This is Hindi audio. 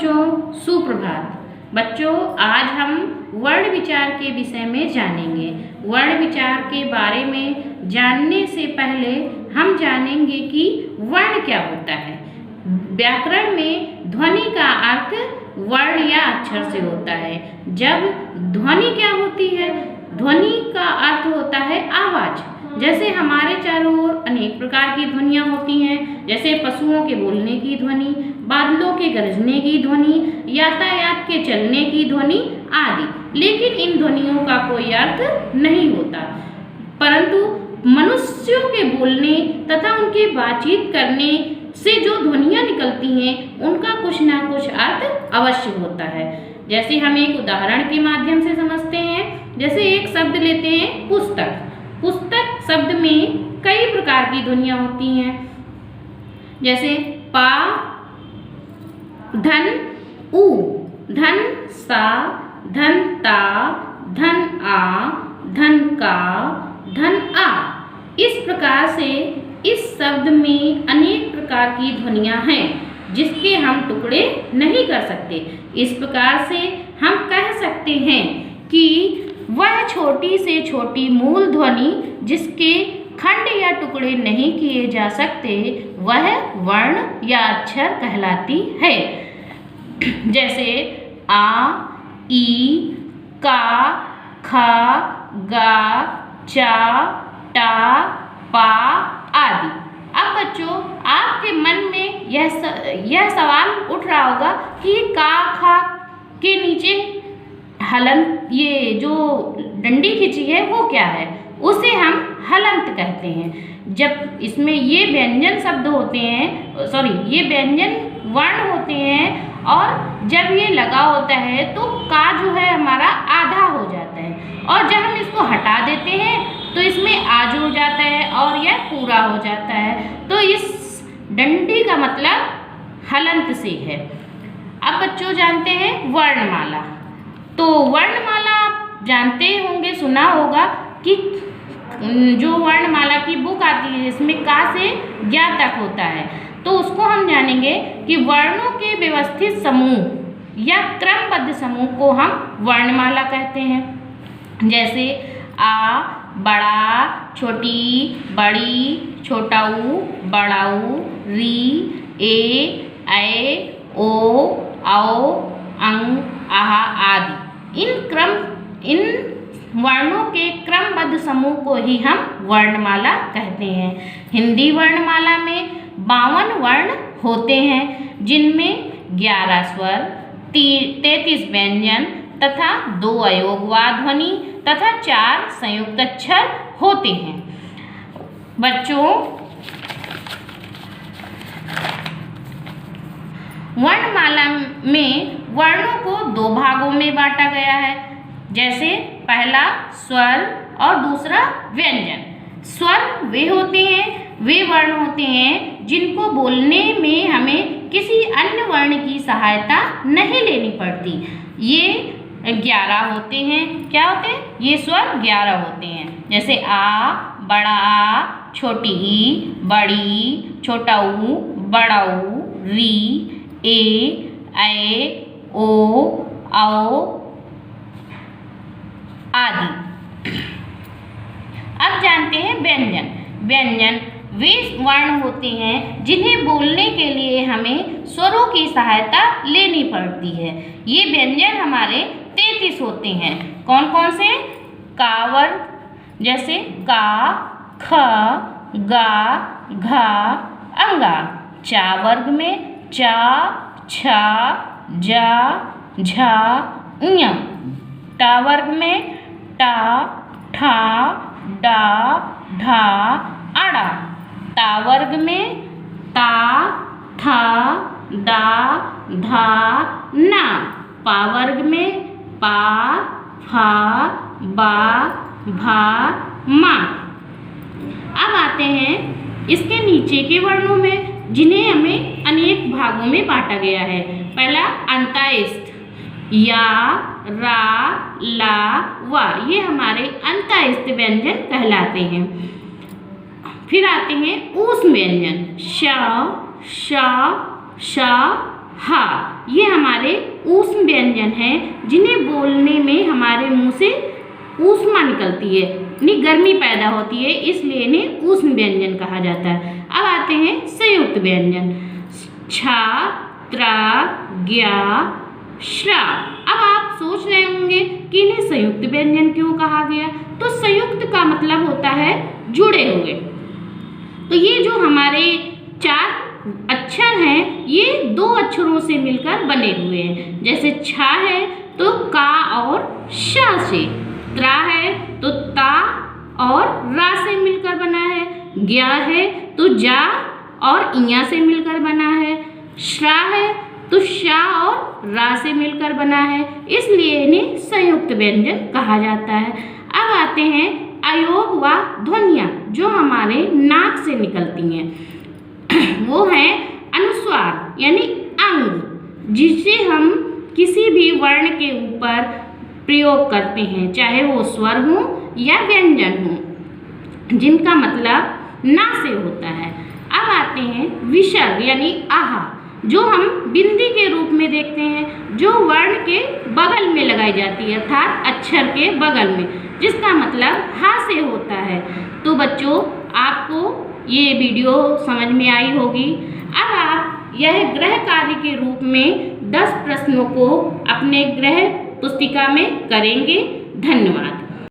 बच्चों, सुप्रभात। बच्चों, आज हम वर्ण विचार के विषय में जानेंगे। वर्ण विचार के बारे में जानने से पहले हम जानेंगे कि वर्ण क्या होता है। व्याकरण में ध्वनि का अर्थ वर्ण या अक्षर से होता है। जब ध्वनि क्या होती है? ध्वनि का अर्थ होता है आवाज। जैसे हमारे चारों ओर अनेक प्रकार की ध्वनियाँ होती हैं, जैसे पशुओं के बोलने की ध्वनि, बादलों के गरजने की ध्वनि, यातायात के चलने की ध्वनि आदि। लेकिन इन ध्वनियों का कोई अर्थ नहीं होता, परंतु मनुष्यों के बोलने तथा उनके बातचीत करने से जो ध्वनियाँ निकलती हैं, उनका कुछ ना कुछ अर्थ अवश्य होता है। जैसे हम एक उदाहरण के माध्यम से समझते हैं। जैसे एक शब्द लेते हैं, पुस्तक। पुस्तक शब्द में कई प्रकार की ध्वनियाँ होती हैं, जैसे पा, धन, उ, धन सा, धन ता, धन आ, धन का, धन आ। इस प्रकार से इस शब्द में अनेक प्रकार की ध्वनियाँ हैं, जिसके हम टुकड़े नहीं कर सकते। इस प्रकार से हम कह सकते हैं कि वह छोटी से छोटी मूल ध्वनि जिसके खंड या टुकड़े नहीं किए जा सकते, वह वर्ण या अक्षर कहलाती है। जैसे आ, ई, का, खा, गा, चा, टा, पा आदि। अब बच्चों, आपके मन में यह सवाल उठ रहा होगा कि का, खा के नीचे हलंत, ये जो डंडी खींची है वो क्या है? उसे हम हलंत कहते हैं। जब इसमें ये व्यंजन शब्द होते हैं, ये व्यंजन वर्ण होते हैं, और जब ये लगा होता है तो का जो है हमारा आधा हो जाता है, और जब हम इसको हटा देते हैं तो इसमें आज हो जाता है और यह पूरा हो जाता है। तो इस डंडी का मतलब हलंत से है। अब बच्चों जानते हैं वर्णमाला। तो वर्णमाला आप जानते होंगे, सुना होगा कि जो वर्णमाला की बुक आती है जिसमें का से ज्ञ तक होता है, तो उसको हम जानेंगे कि वर्णों के व्यवस्थित समूह या क्रमबद्ध समूह को हम वर्णमाला कहते हैं। जैसे आ, बड़ा, छोटी, बड़ी, छोटा ऊ, बड़ा ऊ, री, ए, ऐ, ओ, औ, अंग, आहा आदि। इन वर्णों के क्रमबद्ध समूह को ही हम वर्णमाला कहते हैं। हिंदी वर्णमाला में 52 वर्ण होते हैं, जिनमें 11 स्वर, 33 व्यंजन तथा 2 अयोगवाद ध्वनि तथा 4 संयुक्त अक्षर होते हैं। बच्चों, वर्णमाला में वर्णों को 2 भागों में बांटा गया है। जैसे पहला स्वर और दूसरा व्यंजन। स्वर वे वर्ण होते हैं जिनको बोलने में हमें किसी अन्य वर्ण की सहायता नहीं लेनी पड़ती। ये 11 होते हैं। क्या होते हैं? ये स्वर 11 होते हैं। जैसे आ, बड़ा आ, छोटी ई, बड़ी, छोटा ऊ, बड़ा ऊ, री, ए, ऐ, ओ, औ आदि। अब जानते हैं व्यंजन। व्यंजन वे वर्ण होते हैं जिन्हें बोलने के लिए हमें स्वरों की सहायता लेनी पड़ती है। ये व्यंजन हमारे 33 होते हैं। कौन कौन से? का वर्ग, जैसे का, ख, गा, घा, अंगा। चा वर्ग में चा, छा, जा, झा, ञ। टा वर्ग में टा, ठा, डा, ढा, आड़ा। ता वर्ग में ता, था, दा, धा, ना। पा वर्ग में पा, फा, बा, भा, मा। अब आते हैं इसके नीचे के वर्णों में, जिन्हें हमें अनेक भागों में बांटा गया है। पहला अंतःस्थ, या, रा, ला, वा। ये हमारे अंतःस्थ व्यंजन कहलाते हैं। फिर आते हैं ऊष्म व्यंजन। श, श, श, हा, ये हमारे ऊष्म व्यंजन हैं जिन्हें बोलने में हमारे मुंह से ऊष्मा निकलती है, यानी गर्मी पैदा होती है, इसलिए इन्हें ऊष्म व्यंजन कहा जाता है। अब आते हैं संयुक्त व्यंजन, छा, त्रा, ज्ञा, श्रा। अब आप सोच रहे होंगे कि इन्हें संयुक्त व्यंजन क्यों कहा गया। तो संयुक्त का मतलब होता है जुड़े हुए। तो ये जो हमारे 4 अक्षर हैं ये 2 अक्षरों से मिलकर बने हुए हैं। जैसे छा है तो का और शा से, त्रा है तो ता और रा से मिलकर बना है, ज्ञा है तो जा और इया से मिलकर बना है, श्रा है तो शा और रा से मिलकर बना है, इसलिए इन्हें संयुक्त व्यंजन कहा जाता है। अब आते हैं अयोग व ध्वनियाँ जो हमारे नाक से निकलती हैं। वो हैं अनुस्वार यानी अंग, जिसे हम किसी भी वर्ण के ऊपर प्रयोग करते हैं, चाहे वो स्वर हो या व्यंजन हो, जिनका मतलब ना से होता है। अब आते हैं विसर्ग यानी आहा, जो हम बिंदी के रूप में देखते हैं, जो वर्ण के बगल में लगाई जाती है, अर्थात अक्षर के बगल में, जिसका मतलब हा से होता है। तो बच्चों, आपको ये वीडियो समझ में आई होगी। अब आप यह गृह कार्य के रूप में 10 प्रश्नों को अपने गृह पुस्तिका में करेंगे। धन्यवाद।